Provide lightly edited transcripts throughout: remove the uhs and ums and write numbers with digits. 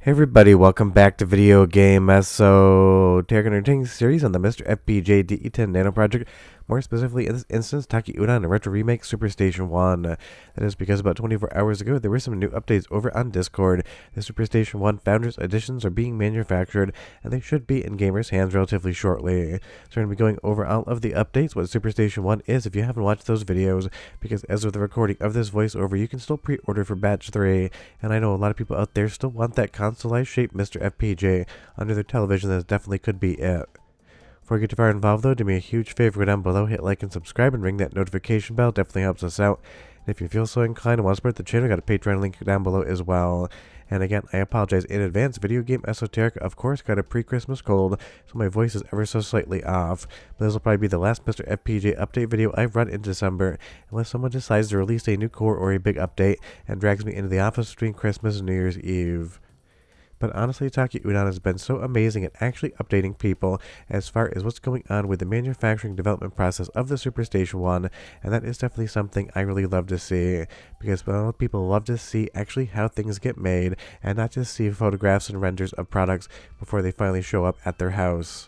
Hey everybody, welcome back to Video Game Esoteric Entertaining Series on the Mr. FPJ DE10 Nano Project. More specifically, in this instance, Taki, Udon, and Retro Remake SuperStation One. That is because about 24 hours ago, there were some new updates over on Discord. The SuperStation One Founders Editions are being manufactured, and they should be in gamers' hands relatively shortly. So we're going to be going over all of the updates, what SuperStation One is, if you haven't watched those videos, because as of the recording of this voiceover, you can still pre-order for Batch 3, and I know a lot of people out there still want that console-ized shaped Mr. FPJ under their television. That definitely could be it. Before we get too far involved though, do me a huge favor, go down below, hit like and subscribe, and ring that notification bell. Definitely helps us out. And if you feel so inclined and want to support the channel, got a Patreon link down below as well. And again, I apologize in advance. Video Game Esoteric, of course, got a pre-Christmas cold, so my voice is ever so slightly off. But this will probably be the last Mr. FPJ update video I've run in December, unless someone decides to release a new core or a big update and drags me into the office between Christmas and New Year's Eve. But honestly, Taki Udon has been so amazing at actually updating people as far as what's going on with the manufacturing development process of the SuperStation One, and that is definitely something I really love to see, because a lot of people love to see actually how things get made, and not just see photographs and renders of products before they finally show up at their house.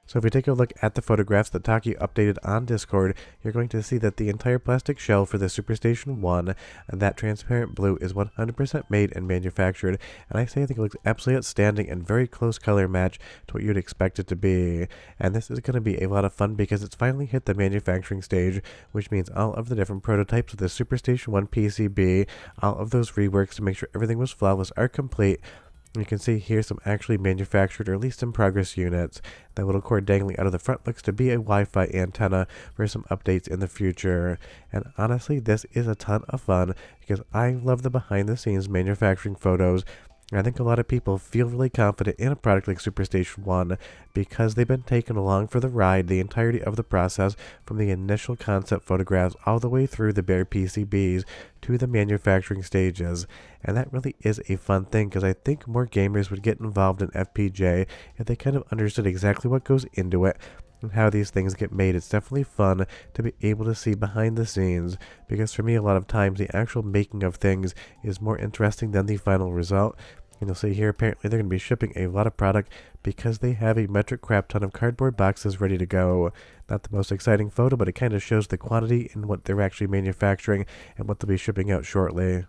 So if we take a look at the photographs that Taki updated on Discord, you're going to see that the entire plastic shell for the SuperStation One, that transparent blue, is 100% made and manufactured, and I think it looks absolutely outstanding and very close color match to what you'd expect it to be. And this is going to be a lot of fun because it's finally hit the manufacturing stage, which means all of the different prototypes of the SuperStation One PCB, all of those reworks to make sure everything was flawless, are complete. You can see here some actually manufactured or at least in progress units. That little cord dangling out of the front looks to be a Wi-Fi antenna for some updates in the future. And honestly, this is a ton of fun because I love the behind the scenes manufacturing photos. I think a lot of people feel really confident in a product like SuperStation One because they've been taken along for the ride the entirety of the process, from the initial concept photographs all the way through the bare PCBs to the manufacturing stages. And that really is a fun thing because I think more gamers would get involved in FPJ if they kind of understood exactly what goes into it and how these things get made. It's definitely fun to be able to see behind the scenes, because for me, a lot of times the actual making of things is more interesting than the final result. And you'll see here, apparently they're going to be shipping a lot of product because they have a metric crap ton of cardboard boxes ready to go. Not the most exciting photo, but it kind of shows the quantity and what they're actually manufacturing and what they'll be shipping out shortly.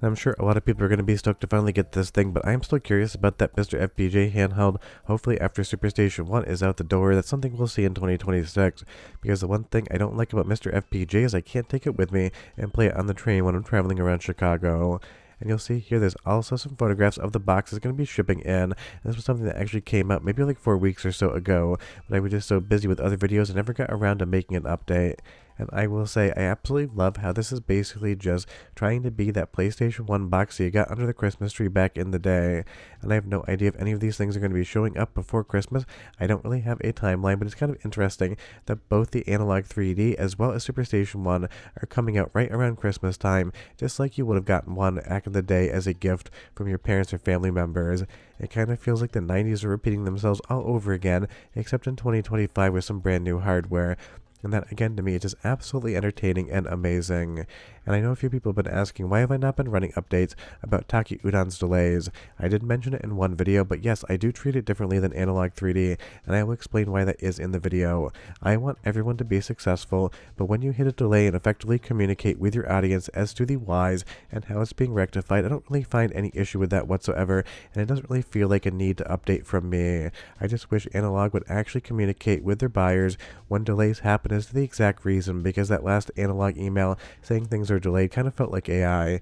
I'm sure a lot of people are going to be stoked to finally get this thing, but I am still curious about that Mr. FPJ handheld. Hopefully after SuperStation 1 is out the door, that's something we'll see in 2026, because the one thing I don't like about Mr. FPJ is I can't take it with me and play it on the train when I'm traveling around Chicago. And you'll see here there's also some photographs of the boxes going to be shipping in. And this was something that actually came out maybe like 4 weeks or so ago, but I was just so busy with other videos and never got around to making an update. And I will say, I absolutely love how this is basically just trying to be that PlayStation 1 box that you got under the Christmas tree back in the day. And I have no idea if any of these things are going to be showing up before Christmas. I don't really have a timeline, but it's kind of interesting that both the Analogue 3D as well as SuperStation 1 are coming out right around Christmas time, just like you would have gotten one back in the day as a gift from your parents or family members. It kind of feels like the 90s are repeating themselves all over again, except in 2025 with some brand new hardware. And that, again, to me, is just absolutely entertaining and amazing. And I know a few people have been asking, why have I not been running updates about Taki Udon's delays? I did mention it in one video, but yes, I do treat it differently than Analogue 3D, and I will explain why that is in the video. I want everyone to be successful, but when you hit a delay and effectively communicate with your audience as to the whys and how it's being rectified, I don't really find any issue with that whatsoever, and it doesn't really feel like a need to update from me. I just wish Analogue would actually communicate with their buyers when delays happen as to the exact reason, because that last Analogue email saying things are delayed kind of felt like AI.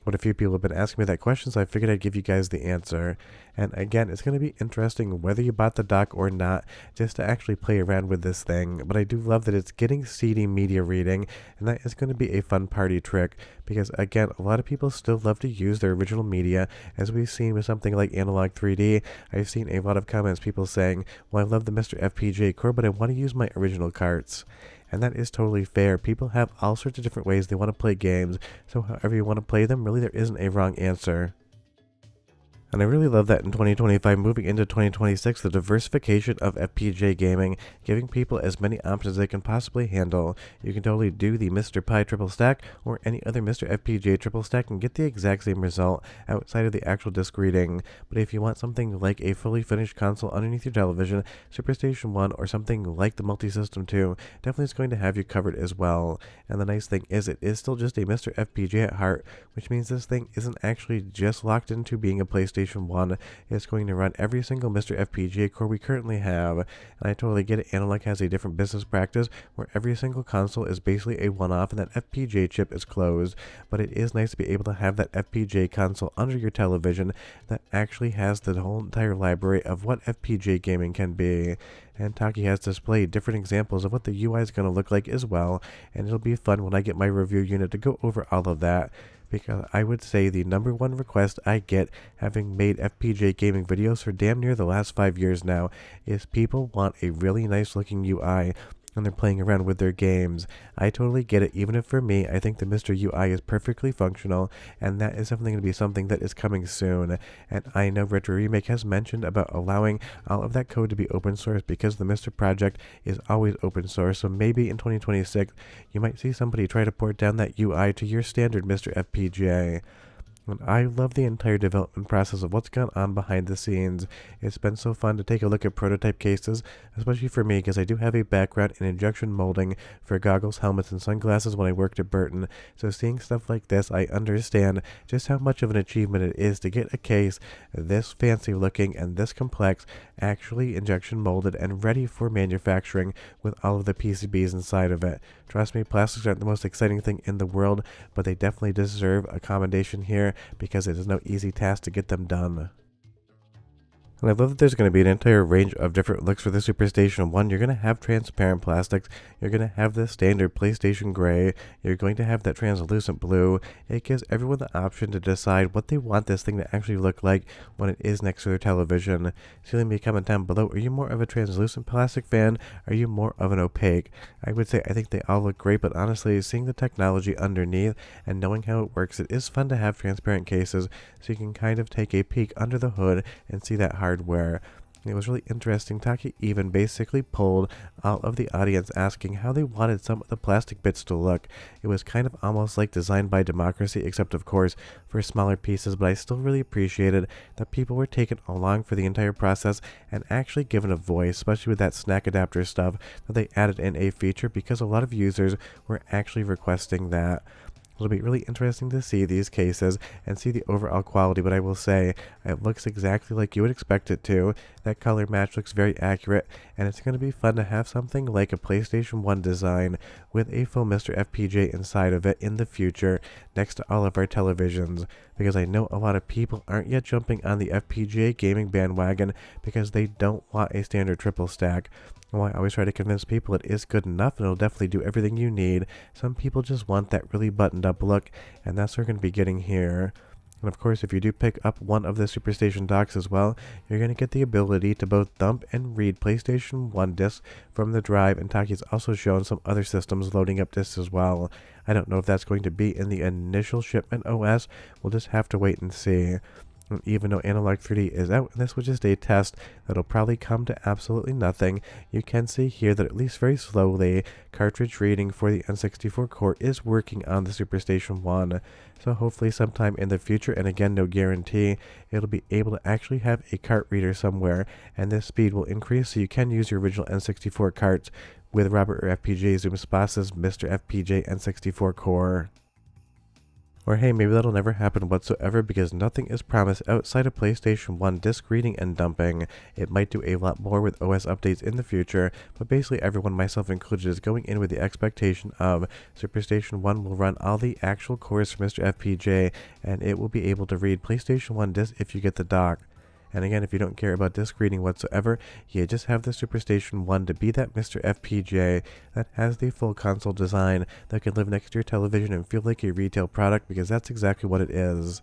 But a few people have been asking me that question, so I figured I'd give you guys the answer. And again, it's going to be interesting whether you bought the dock or not, just to actually play around with this thing. But I do love that it's getting CD media reading, and that is going to be a fun party trick, because again, a lot of people still love to use their original media, as we've seen with something like Analogue 3D. I've seen a lot of comments, people saying, well, I love the Mr. FPJ core, but I want to use my original carts. And that is totally fair. People have all sorts of different ways they want to play games, so however you want to play them, really there isn't a wrong answer. And I really love that in 2025, moving into 2026, the diversification of FPGA gaming, giving people as many options as they can possibly handle. You can totally do the Mr. Pi triple stack or any other Mr. FPGA triple stack and get the exact same result outside of the actual disc reading. But if you want something like a fully finished console underneath your television, SuperStation One, or something like the Multisystem 2, definitely is going to have you covered as well. And the nice thing is it is still just a Mr. FPGA at heart, which means this thing isn't actually just locked into being a PlayStation 1. It's going to run every single Mr. FPGA core we currently have. And I totally get it. Analogue has a different business practice where every single console is basically a one-off and that FPGA chip is closed. But it is nice to be able to have that FPGA console under your television that actually has the whole entire library of what FPGA gaming can be. And Taki has displayed different examples of what the UI is going to look like as well, and it'll be fun when I get my review unit to go over all of that, because I would say the number one request I get, having made FPGA gaming videos for damn near the last 5 years now, is people want a really nice looking UI when they're playing around with their games. I totally get it. Even if for me, I think the Mr. UI is perfectly functional, and that is definitely going to be something that is coming soon. And I know Retro Remake has mentioned about allowing all of that code to be open source because the Mr. project is always open source. So maybe in 2026, you might see somebody try to port down that UI to your standard Mr. FPGA. And I love the entire development process of what's gone on behind the scenes. It's been so fun to take a look at prototype cases, especially for me because I do have a background in injection molding for goggles, helmets, and sunglasses when I worked at Burton. So seeing stuff like this, I understand just how much of an achievement it is to get a case this fancy looking and this complex actually injection molded and ready for manufacturing with all of the PCBs inside of it. Trust me, plastics aren't the most exciting thing in the world, but they definitely deserve a commendation here because it is no easy task to get them done. And I love that there's going to be an entire range of different looks for the SuperStation One. You're going to have transparent plastics. You're going to have the standard PlayStation gray. You're going to have that translucent blue. It gives everyone the option to decide what they want this thing to actually look like when it is next to their television. So leave me a comment down below. Are you more of a translucent plastic fan? Are you more of an opaque? I would say I think they all look great, but honestly, seeing the technology underneath and knowing how it works, it is fun to have transparent cases so you can kind of take a peek under the hood and see that hardware. It was really interesting. Taki even basically polled all of the audience asking how they wanted some of the plastic bits to look. It was kind of almost like designed by democracy, except of course for smaller pieces, but I still really appreciated that people were taken along for the entire process and actually given a voice, especially with that snack adapter stuff that they added in a feature because a lot of users were actually requesting that. It'll be really interesting to see these cases and see the overall quality, but I will say it looks exactly like you would expect it to. That color match looks very accurate, and it's going to be fun to have something like a PlayStation 1 design with a full Mr. FPGA inside of it in the future next to all of our televisions, because I know a lot of people aren't yet jumping on the FPGA gaming bandwagon because they don't want a standard triple stack. Well, I always try to convince people it is good enough and it'll definitely do everything you need. Some people just want that really buttoned up look, and that's what we're going to be getting here. And of course, if you do pick up one of the SuperStation docks as well, you're going to get the ability to both dump and read PlayStation 1 discs from the drive, and Taki's also shown some other systems loading up discs as well. I don't know if that's going to be in the initial shipment OS. We'll just have to wait and see. Even though Analogue 3D is out, and this was just a test that'll probably come to absolutely nothing, you can see here that at least very slowly, cartridge reading for the N64 core is working on the SuperStation 1. So hopefully sometime in the future, and again no guarantee, it'll be able to actually have a cart reader somewhere, and this speed will increase so you can use your original N64 carts with Robert or FPGA Zoom Spass's Mr. FPGA N64 core. Or hey, maybe that'll never happen whatsoever because nothing is promised outside of PlayStation 1 disc reading and dumping. It might do a lot more with OS updates in the future, but basically everyone, myself included, is going in with the expectation of SuperStation 1 will run all the actual cores for Mr. FPGA, and it will be able to read PlayStation 1 disc if you get the dock. And again, if you don't care about disc reading whatsoever, you just have the SuperStation 1 to be that Mr. FPGA that has the full console design that can live next to your television and feel like a retail product, because that's exactly what it is.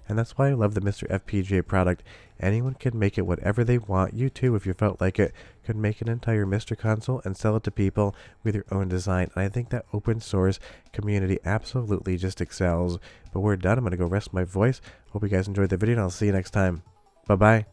And that's why I love the Mr. FPGA product. Anyone can make it whatever they want. You too, if you felt like it, could make an entire Mr. console and sell it to people with your own design. And I think that open source community absolutely just excels. But we're done. I'm going to go rest my voice. Hope you guys enjoyed the video, and I'll see you next time. Bye bye.